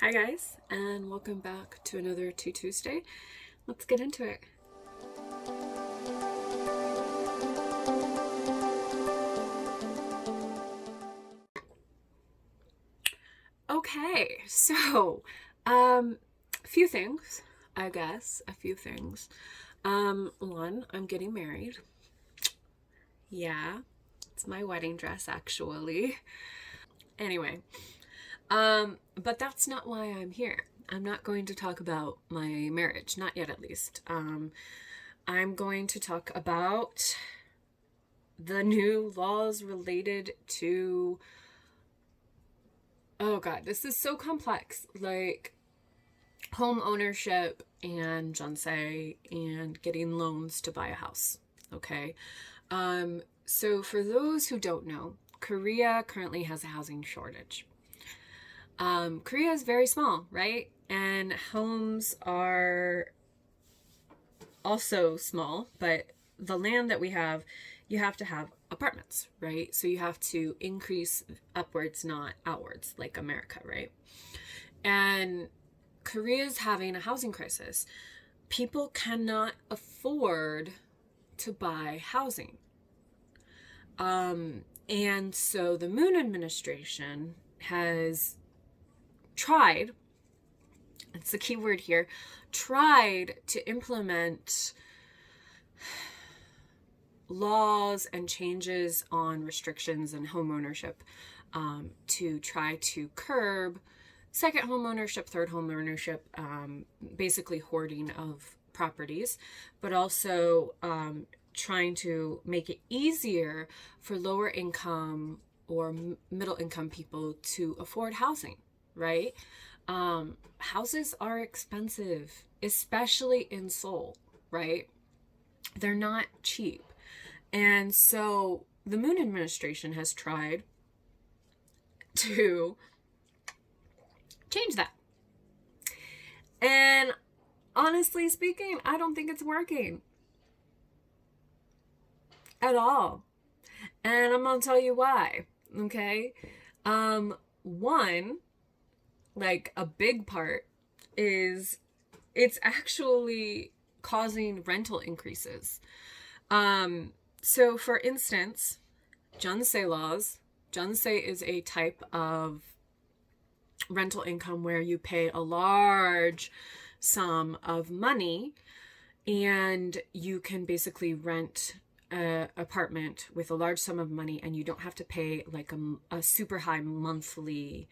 Hi guys, and welcome back to another Tuesday. Let's get into it. Okay, so a few things, I guess, a few things. One, I'm getting married. Yeah, it's my wedding dress actually. Anyway, but that's not why I'm here. I'm not going to talk about my marriage, not yet at least. I'm going to talk about the new laws related to, oh God, this is so complex, like home ownership and Jeonse and getting loans to buy a house. Okay. So for those who don't know, Korea currently has a housing shortage. Korea is very small, right? And homes are also small, but the land that we have, you have to have apartments, right? So you have to increase upwards, not outwards, like America, right? And Korea's having a housing crisis. People cannot afford to buy housing. And so the Moon administration has tried, it's the key word here, tried to implement laws and changes on restrictions and home ownership to try to curb second home ownership, third home ownership, basically hoarding of properties, but also trying to make it easier for lower income or middle income people to afford housing, right? Houses are expensive, especially in Seoul, right? They're not cheap. And so the Moon administration has tried to change that. And honestly speaking, I don't think it's working at all. And I'm going to tell you why. Okay. One, like a big part is it's actually causing rental increases. So for instance, Jeonse laws. Jeonse is a type of rental income where you pay a large sum of money and you can basically rent an apartment with a large sum of money and you don't have to pay like a super high monthly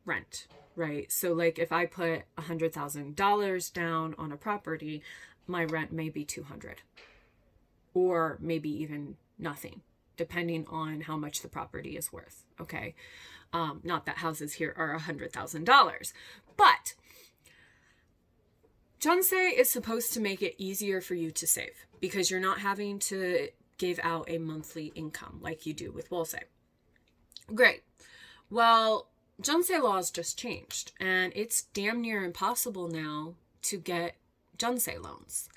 rent, right? So like if I put $100,000 down on a property, my rent may be 200 or maybe even nothing, depending on how much the property is worth. Okay. Not that houses here are $100,000, but Jeonse is supposed to make it easier for you to save because you're not having to give out a monthly income like you do with Wolse. Great. Well, Jeonse laws just changed and it's damn near impossible now to get Jeonse loans.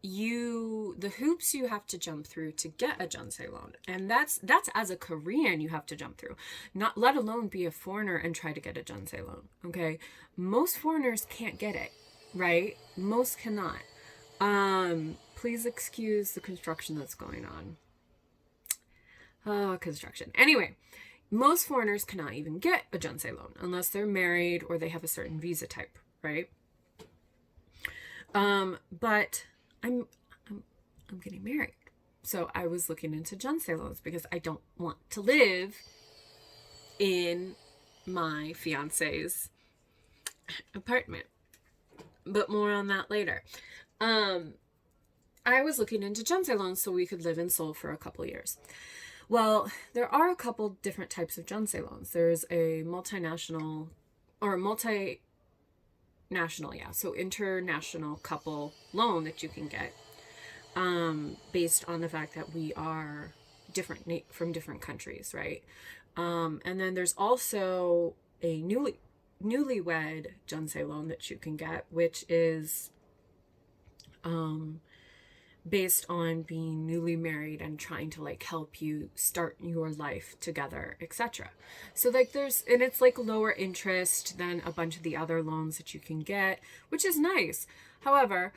The hoops you have to jump through to get a Jeonse loan, and that's as a Korean you have to jump through, not let alone be a foreigner and try to get a Jeonse loan. Okay, most foreigners can't get it, right? Most cannot. Please excuse the construction that's going on. Construction. Anyway, most foreigners cannot even get a Jeonse loan unless they're married or they have a certain visa type, right? But I'm getting married. So I was looking into Jeonse loans because I don't want to live in my fiance's apartment. But more on that later. I was looking into Jeonse loans so we could live in Seoul for a couple years. Well, there are a couple different types of Jeonse loans. There's a multinational, yeah, so international couple loan that you can get based on the fact that we are different from different countries, right? And then there's also a newlywed Jeonse loan that you can get, which is based on being newly married and trying to like help you start your life together, etc. So like and it's like lower interest than a bunch of the other loans that you can get, which is nice. However,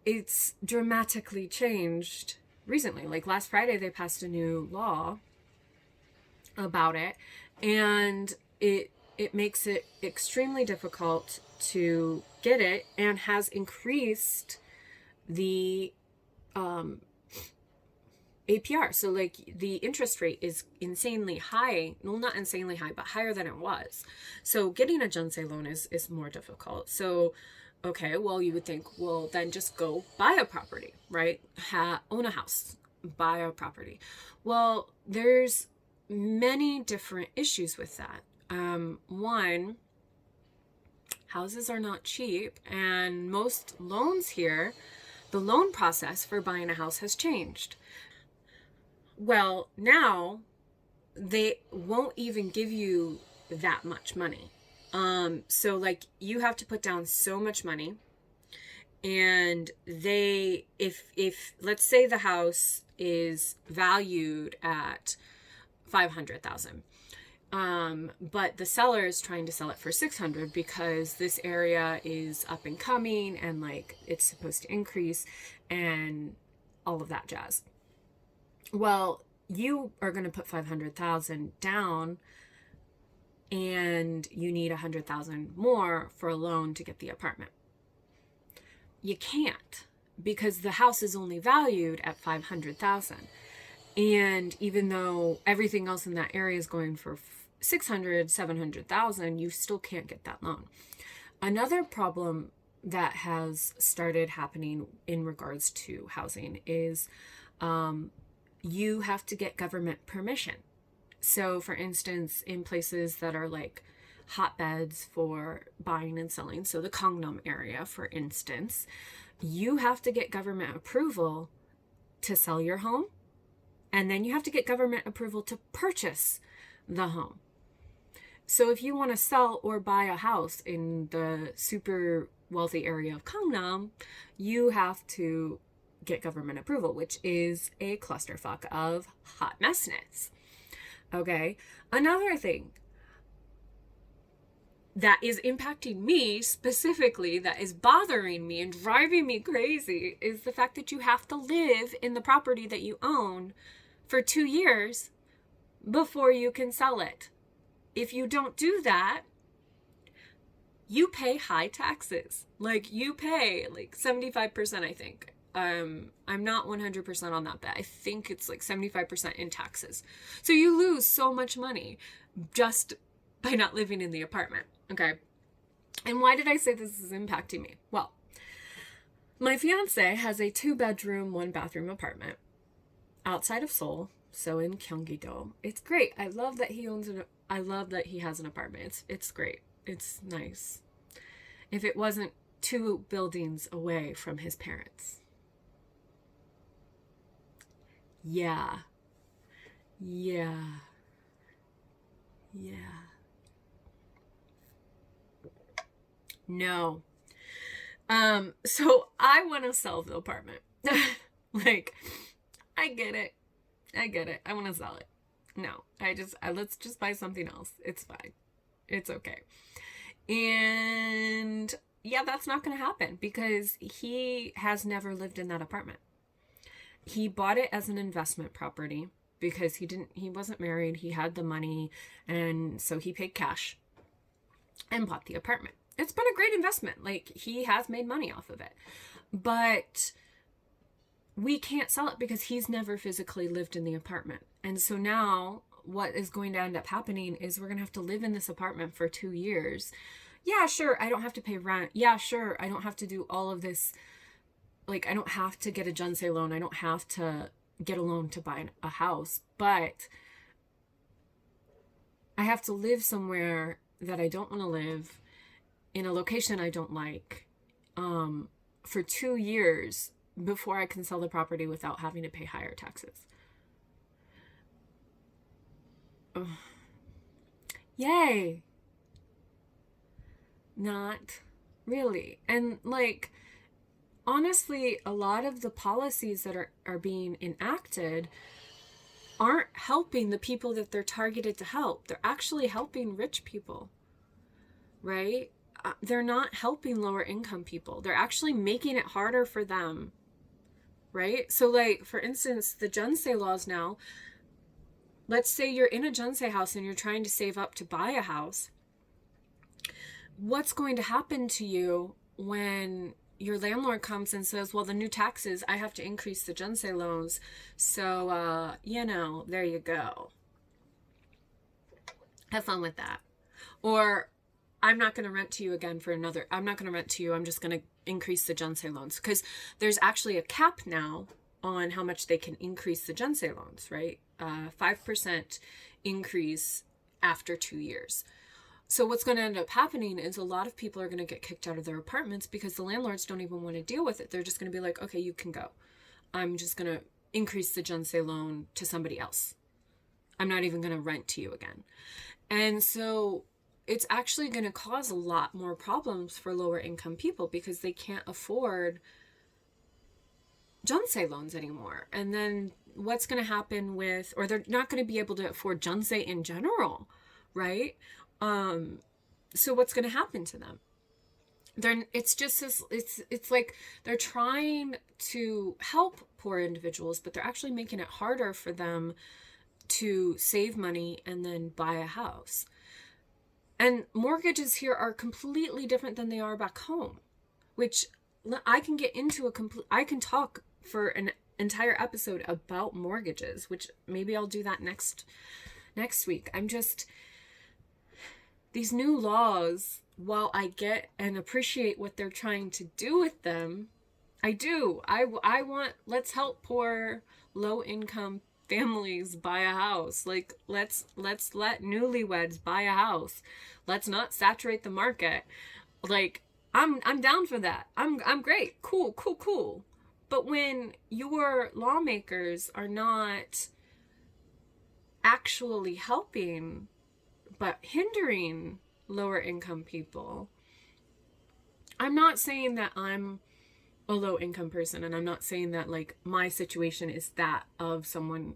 it's dramatically changed recently. Like last Friday, they passed a new law about it, and it makes it extremely difficult to get it, and has increased the APR. So like the interest rate is insanely high. Well, not insanely high, but higher than it was. So getting a Jeonse loan is more difficult. So okay, well, you would think, well, then just go buy a property, right? Own a house, buy a property. Well, there's many different issues with that. One, houses are not cheap, and most loans here, the loan process for buying a house has changed. Well, now they won't even give you that much money. So like you have to put down so much money, and if let's say the house is valued at 500,000, but the seller is trying to sell it for 600 because this area is up and coming and like it's supposed to increase and all of that jazz. Well, you are going to put 500,000 down, and you need 100,000 more for a loan to get the apartment. You can't, because the house is only valued at 500,000. And even though everything else in that area is going for 600, 700,000, you still can't get that loan. Another problem that has started happening in regards to housing is you have to get government permission. So for instance, in places that are like hotbeds for buying and selling, so the Gangnam area, for instance, you have to get government approval to sell your home, and then you have to get government approval to purchase the home. So if you want to sell or buy a house in the super wealthy area of Gangnam, you have to get government approval, which is a clusterfuck of hot messness. Okay, another thing that is impacting me specifically, that is bothering me and driving me crazy, is the fact that you have to live in the property that you own for 2 years before you can sell it. If you don't do that, you pay high taxes. Like you pay like 75%, I think. I'm not 100% on that, but I think it's like 75% in taxes. So you lose so much money just by not living in the apartment. Okay. And why did I say this is impacting me? Well, my fiance has a 2-bedroom, 1-bathroom apartment outside of Seoul, so in Gyeonggi-do. It's great. I love that he owns I love that he has an apartment. It's great. It's nice. If it wasn't 2 buildings away from his parents. Yeah. No. So I want to sell the apartment. Like, I get it. I want to sell it. No, let's just buy something else. It's fine. It's okay. And yeah, that's not going to happen because he has never lived in that apartment. He bought it as an investment property because he wasn't married. He had the money, and so he paid cash and bought the apartment. It's been a great investment. Like, he has made money off of it. But we can't sell it because he's never physically lived in the apartment. And so now what is going to end up happening is we're going to have to live in this apartment for 2 years. Yeah, sure, I don't have to pay rent. Yeah, sure, I don't have to do all of this. Like, I don't have to get a Jeonse loan. I don't have to get a loan to buy a house. But I have to live somewhere that I don't want to live, in a location I don't like, for 2 years before I can sell the property without having to pay higher taxes. Ugh. Yay! Not really. And like, honestly, a lot of the policies that are being enacted aren't helping the people that they're targeted to help. They're actually helping rich people, right? They're not helping lower income people. They're actually making it harder for them, right? So like, for instance, the Jeonse laws now, let's say you're in a Jeonse house and you're trying to save up to buy a house. What's going to happen to you when your landlord comes and says, well, the new taxes, I have to increase the Jeonse loans. So, there you go. Have fun with that. Or I'm not going to rent to you again I'm not going to rent to you. I'm just going to increase the Jeonse loans. Because there's actually a cap now on how much they can increase the Jeonse loans, right? 5% increase after 2 years. So what's going to end up happening is a lot of people are going to get kicked out of their apartments because the landlords don't even want to deal with it. They're just going to be like, okay, you can go. I'm just going to increase the Jeonse loan to somebody else. I'm not even going to rent to you again. And so it's actually going to cause a lot more problems for lower income people because they can't afford Jeonse loans anymore. And then what's going to happen or they're not going to be able to afford Jeonse in general, right? So what's going to happen to them? It's like they're trying to help poor individuals, but they're actually making it harder for them to save money and then buy a house. And mortgages here are completely different than they are back home, which I can get into I can talk for an entire episode about mortgages, which maybe I'll do that next week. These new laws, while I get and appreciate what they're trying to do with them, I want, let's help poor, low-income families buy a house. Like, let's let newlyweds buy a house. Let's not saturate the market. Like, I'm down for that. I'm great. Cool. But when your lawmakers are not actually helping but hindering lower income people, I'm not saying that I'm a low income person, and I'm not saying that like my situation is that of someone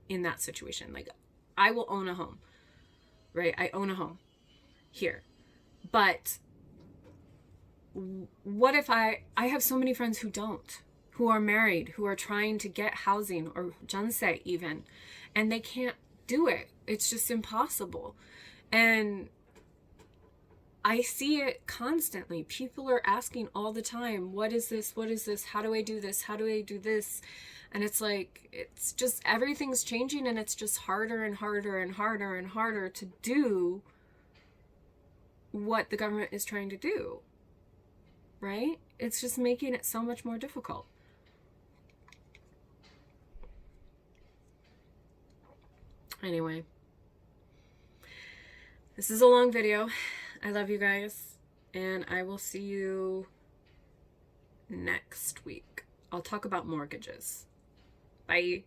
in that situation. Like, I will own a home, right? I own a home here. But what if I have so many friends who don't, who are married, who are trying to get housing or Jeonse even, and they can't do it. It's just impossible. And I see it constantly. People are asking all the time, what is this? What is this? How do I do this? How do I do this? And it's like, it's just, everything's changing, and it's just harder and harder and harder and harder to do what the government is trying to do, right? It's just making it so much more difficult. Anyway, this is a long video. I love you guys, and I will see you next week. I'll talk about mortgages. Bye.